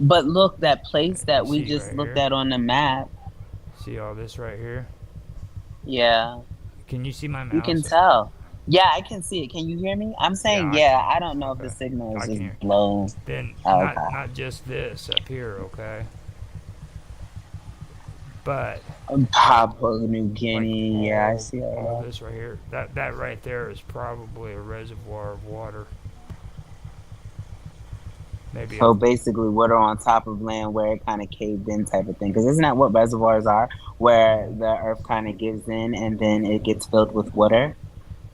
But look, that place You that we see just right looked here? at on the map. See all this right here? Yeah, Can you see my you can mouse? tell. Yeah, I can see it. Can you hear me? I'm Yeah, saying, I yeah, can. I don't know if the Okay, signal is I can just hear. blown. Then not Okay. not just this up here, okay, but like Papua New like Guinea. Yeah, I all see all all that. this right here. That right there is probably a reservoir of water. Maybe a So basically, water on top of land where it kind of caved in, type of thing. Because isn't that what reservoirs are? Where hmm the earth kind of gives in and then it gets filled with water.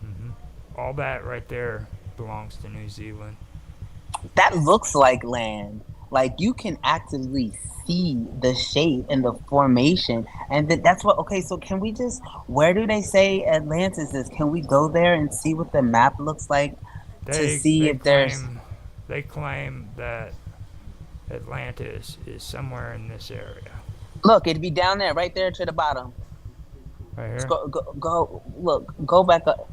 hmm all that right there belongs to New Zealand. That looks like land. Like you can actively see the shape and the formation, and that's what. Okay, so can we just? Where do they say Atlantis is? Can we go there and see what the map looks like to They see they if there's? claim they claim that Atlantis is somewhere in this area Look, it'd be down there, right there to the bottom. right Let's here. go. Look, go back up.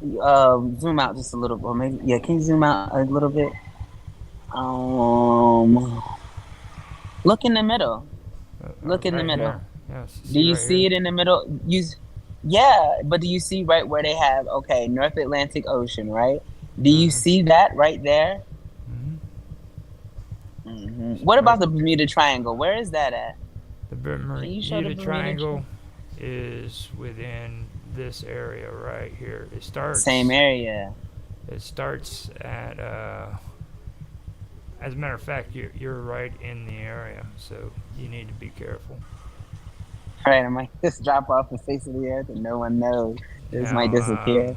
Zoom out just a little, or maybe yeah. Can you zoom out a little bit? Um, look in the middle. Look in the Right middle. here. Yes, Do see you right see here. it in the middle? Yeah, but do you see right where they have okay, North Atlantic Ocean, right? Do you Uh-huh. see that right there? hmm What Right. about the Bermuda Triangle? Where is that at? The Can you show the Bermuda Bermuda Triangle Triangle? is within this area right here. It Same starts. area. It starts at. As a matter of fact, you're right in the area, so you need to be careful. All right, I might just drop off the face of the earth and no one knows. This might Now, disappear.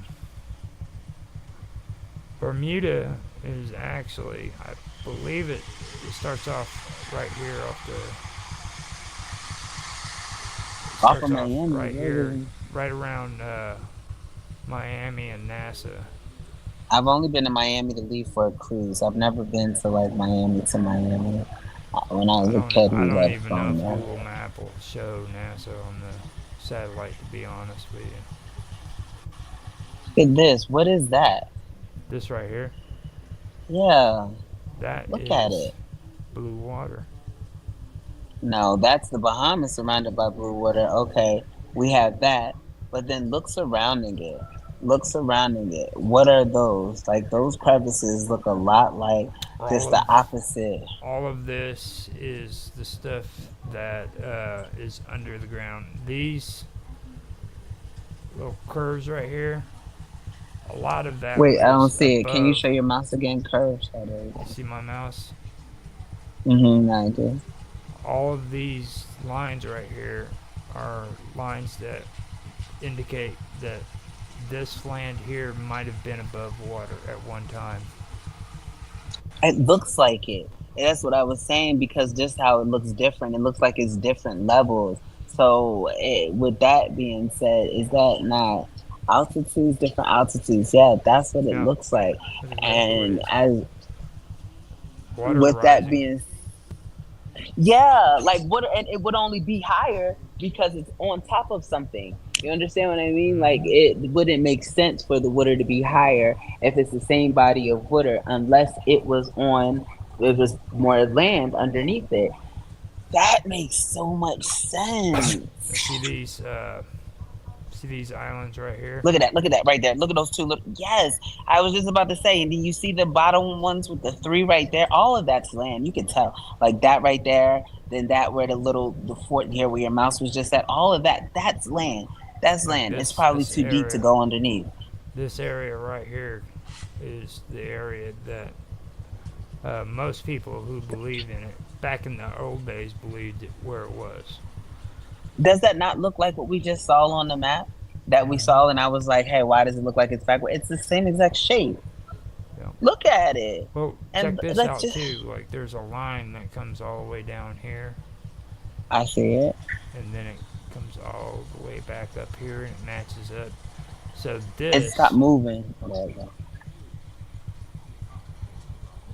Bermuda is actually, I believe it starts off right here off the. It Off of starts off Miami, right here, really. right around Miami and NASA. I've only been to Miami to leave for a cruise. I've never been to like Miami to Miami. When I was a kid, I we don't left even know from if there. Google Map will show NASA on the satellite. To be honest with you, Look at this. What is that? this right here, Yeah, that look at is it. blue water. No, that's the Bahamas surrounded by blue water. Okay, we have that. But then look surrounding it. Look surrounding it. What are those? Like those crevices look a lot like All just the of opposite. all of this is the stuff that is under the ground. These little curves right here, a lot of that Wait, I don't was see it. Can you above. show your mouse again? Curves. Oh, there you You go. see my mouse? I do. All of these lines right here are lines that indicate that this land here might have been above water at one time. It looks like it. And that's what I was saying because just how it looks different. It looks like it's different levels. So, with that being said, is that not altitudes, different altitudes? Yeah, that's what it Yeah, looks like. that's exactly what it And is. as Water with that rising. being, yeah, like what, and it would only be higher because it's on top of something. You understand what I mean? Like Mm-hmm. it wouldn't make sense for the water to be higher if it's the same body of water unless it was more land underneath it. That makes so much sense. Now see these islands right here. Look at that right there. Look at those two little. Yes, I was just about to say. And do you see the bottom ones with the three right there? All of that's land. You can tell, like that right there. Then that where the fort here where your mouse was just at. All of that. That's land. That's Like land. It's probably too deep to go underneath. this area right here is the area that most people who believe in it back in the old days believed it where it was. Does that not look like what we just saw on the map that we Mm-hmm. saw? And I was like, hey, why does it look like it's backward? It's the same exact shape. Yeah. Look at it. Well, check And this let's out just. too. Like there's a line that comes all the way down here, I see it. and then it comes all the way back up here, and it matches up. So It stopped this, moving. There we go.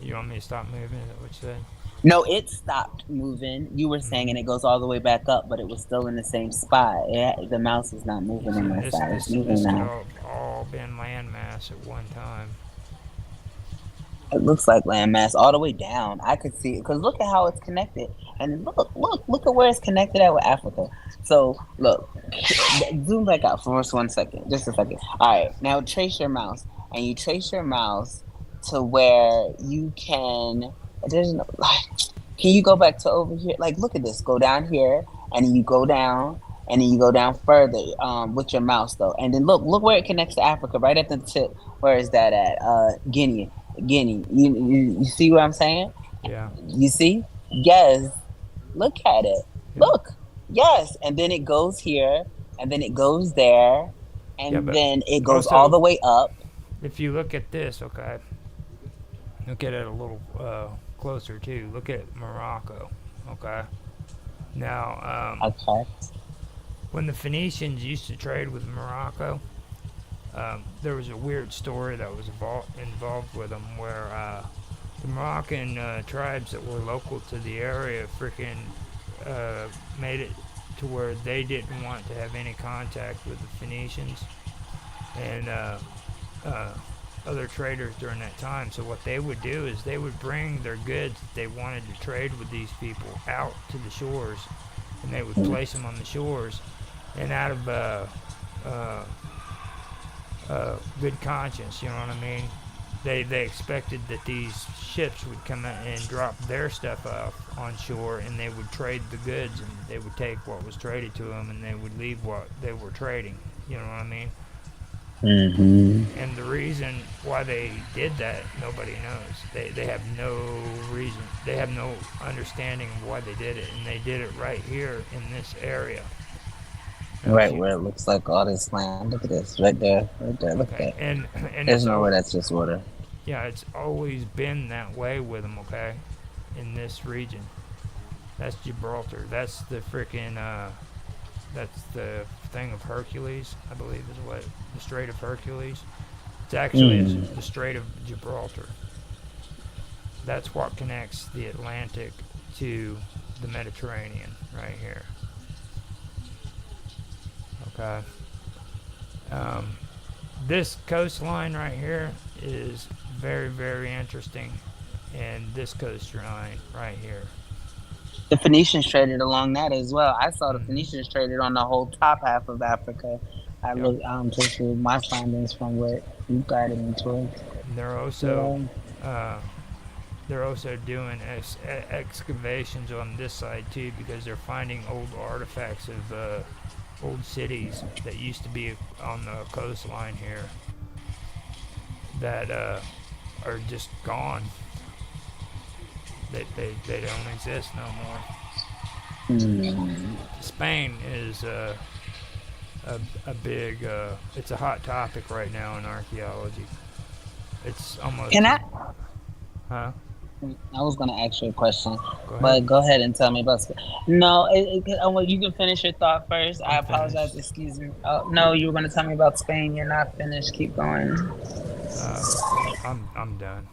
you want me to stop moving? Is that what you said? No, it stopped moving. You were saying, Mm-hmm. and it goes all the way back up, but it was still in the same spot. The mouse is not moving on See, my this side. It's this moving this could now. all been landmass at one time. It looks like landmass all the way down. I could see it because look at how it's connected, and look at where it's connected at with Africa. So look, zoom back out for us 1 second, just a second. All right, now trace your mouse, and you trace your mouse to where you can. There's no. Can you go back to over here? Like, look at this. Go down here, and then you go down, and then you go down further with your mouse though, and then look where it connects to Africa, right at the tip. Where is that at? Guinea. Guinea. You see what I'm saying? Yeah. You see? Yes. Look at it. Yep. Look. Yes. And then it goes here, and then it goes there, Yeah, and but then it goes all also, the way up. if you look at this, okay, look at it a little closer too. Look at Morocco, okay. Now, Okay. when the Phoenicians used to trade with Morocco, there was a weird story that was involved with them where the Moroccan tribes that were local to the area freaking made it to where they didn't want to have any contact with the Phoenicians and uh, other traders during that time. So what they would do is they would bring their goods that they wanted to trade with these people out to the shores, and they would place them on the shores, and out of good conscience, you know what I mean? They expected that these ships would come out and drop their stuff off on shore, and they would trade the goods, and they would take what was traded to them, and they would leave what they were trading. You know what I mean? Mm-hmm. And the reason why they did that, nobody knows. They have no reason. They have no understanding of why they did it, and they did it right here in this area. Now, if Right you where it looks like all this land. Look at this. Right there. Right there. Look at okay, that. and There's it's nowhere that's just water. yeah, it's always been that way with them. Okay, in this region, that's Gibraltar. That's the freaking that's the thing of Hercules, I believe is what the Strait of Hercules. It's actually Mm. the Strait of Gibraltar. That's what connects the Atlantic to the Mediterranean right here. Okay. Um, this coastline right here is very, very interesting, and this coastline right here. The Phoenicians traded along that as well. I saw the Mm-hmm. Phoenicians traded on the whole top half of Africa. I Yep. looked just with my findings from what you guided me towards. And Yeah. uh, they're also doing excavations on this side too because they're finding old artifacts of old cities that used to be on the coastline here that are just gone. They don't exist no more. Mm. Spain is a big, it's a hot topic right now in archaeology. It's almost Can as, I? huh? I was going to ask you a question, Go ahead. but go ahead and tell me about. No, well, you can finish your thought first. I I'm apologize. finished. Excuse me. Oh no, you were going to tell me about Spain. You're not finished. Keep going. I'm done.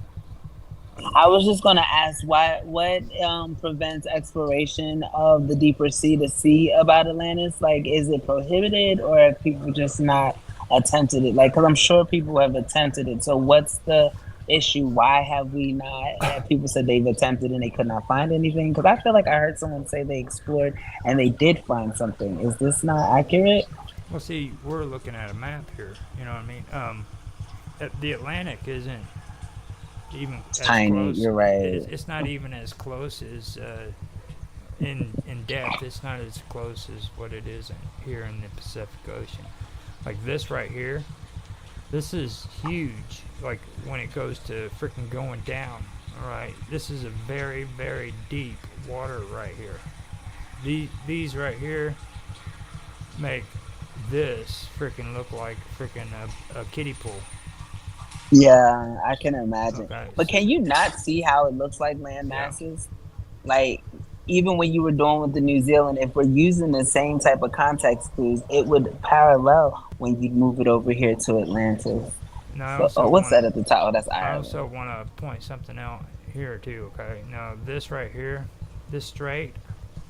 I was just going to ask what prevents exploration of the deeper sea to see about Atlantis? Like, is it prohibited, or have people just not attempted it? Like, because I'm sure people have attempted it. So, what's the issue? Why have we not? Have people said they've attempted and they could not find anything? Because I feel like I heard someone say they explored and they did find something. Is this not accurate? Well, see, we're looking at a map here. You know what I mean? The Atlantic isn't even It's as tiny. close. You're right. It's not even as close as in depth. It's not as close as what it is here in the Pacific Ocean. Like this right here, this is huge. Like when it goes to freaking going down. All right, this is a very very deep water right here. These right here make this freaking look like freaking a kiddie pool. Yeah, I can imagine. Okay, But so can you not see how it looks like land yeah, masses? Like, even when you were doing with the New Zealand, if we're using the same type of context clues, it would parallel when you move it over here to Atlantis. and I So, oh, also what's want that at the top? Oh, that's I Ireland. also want to point something out here too. Okay, now this right here, this strait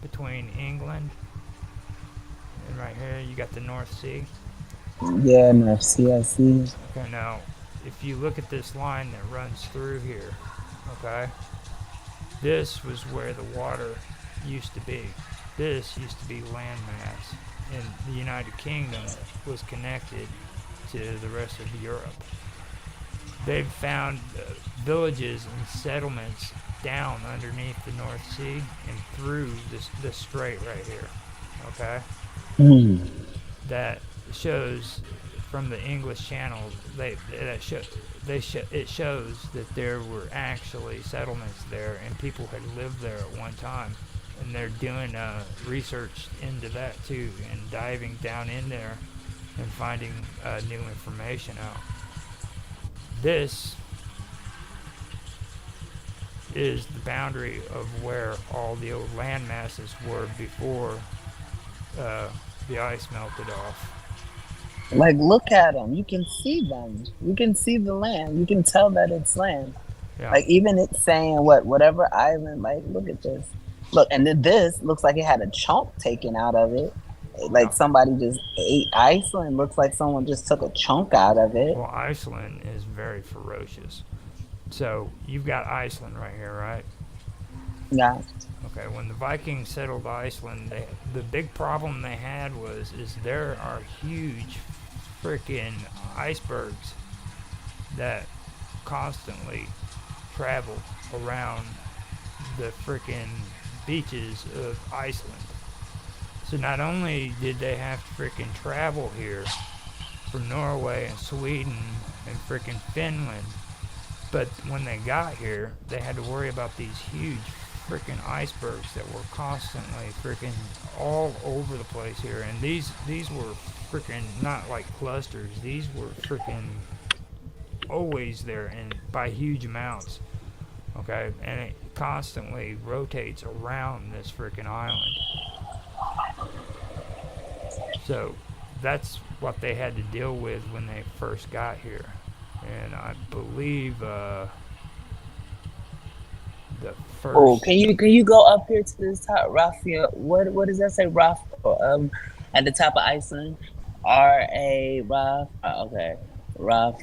between England and right here, you got the North Sea. Yeah, North Sea, I see. Okay, now if you look at this line that runs through here, okay, this was where the water used to be. This used to be landmass, and the United Kingdom was connected to the rest of Europe. They've found villages and settlements down underneath the North Sea and through this strait right here. Okay, Mm. that shows from the English Channel. It shows that there were actually settlements there and people had lived there at one time, and they're doing research into that too and diving down in there and finding new information out. This is the boundary of where all the old land masses were before the ice melted off. Like, look at them. You can see them. You can see the land. You can tell that it's land. Yeah. Like, even it's saying whatever island. Like, look at this. Look, and then this looks like it had a chunk taken out of it. Like somebody just ate Iceland. Looks like someone just took a chunk out of it. Well, Iceland is very ferocious. So you've got Iceland right here, right? Yeah. Okay. When the Vikings settled Iceland, the big problem they had is there are huge freaking icebergs that constantly travel around the freaking beaches of Iceland. So not only did they have to freaking travel here from Norway and Sweden and freaking Finland, but when they got here, they had to worry about these huge freaking icebergs that were constantly freaking all over the place here. And these were freaking not like clusters. These were freaking always there and by huge amounts. Okay, and it constantly rotates around this freaking island. So that's what they had to deal with when they first got here. And I believe the first. Oh, can you go up here to this top, Raphael? What does that say, Raf? At the top of Iceland, R-A Raf. Okay, Raf.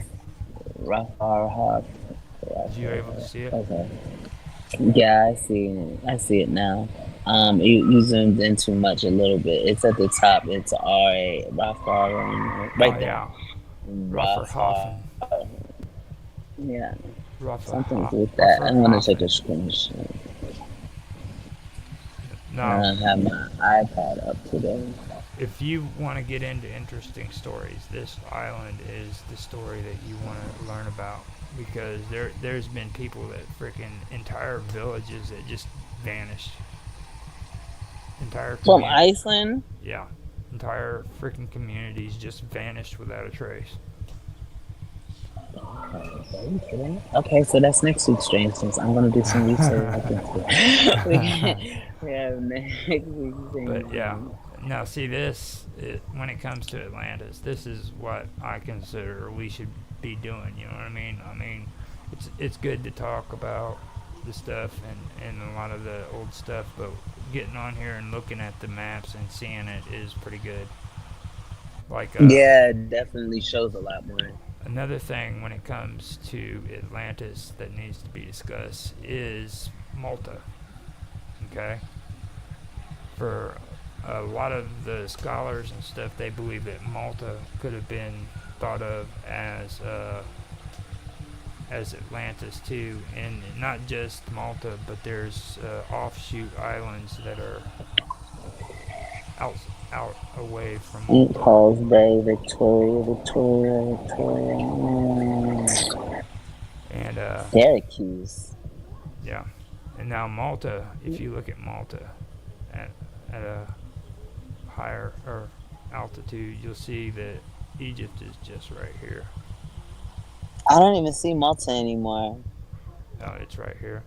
You able to see it? Okay. Yeah, I see it. I see it now. You zoomed in too much a little bit. It's at the top. It's R-A Rafar right there. Yeah. Rafferhafen. Yeah. Something with that. I'm gonna take a screenshot. No. I don't have my iPad up today. If you want to get into interesting stories, this island is the story that you want to learn about, because there's been people that freaking entire villages that just vanished. From Iceland? Yeah. Entire freaking communities just vanished without a trace. Okay, so that's next week's Strange Things. I'm gonna do some research. Yeah, next week's Strange. But yeah, now see this, when it comes to Atlantis, this is what I consider we should be doing. You know what I mean? I mean, it's good to talk about the stuff and a lot of the old stuff, but getting on here and looking at the maps and seeing it is pretty good. Like yeah, it definitely shows a lot more. Another thing when it comes to Atlantis that needs to be discussed is Malta. Okay? For a lot of the scholars and stuff, they believe that Malta could have been thought of as Atlantis too, and not just Malta, but there's offshoot islands that are out away from Malta. Paul's Bay, Victoria. And Syracuse. Yeah. And now Malta, if you look at Malta at a higher or altitude, you'll see that Egypt is just right here. I don't even see Malta anymore. Oh, it's right here.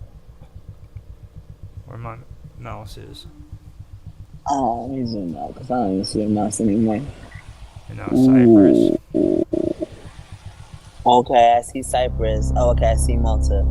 Where my mouse is. Oh, let me zoom out because I don't even see a mouse anymore. And now Cyprus. Okay, I see Cyprus. Oh, okay, I see Malta.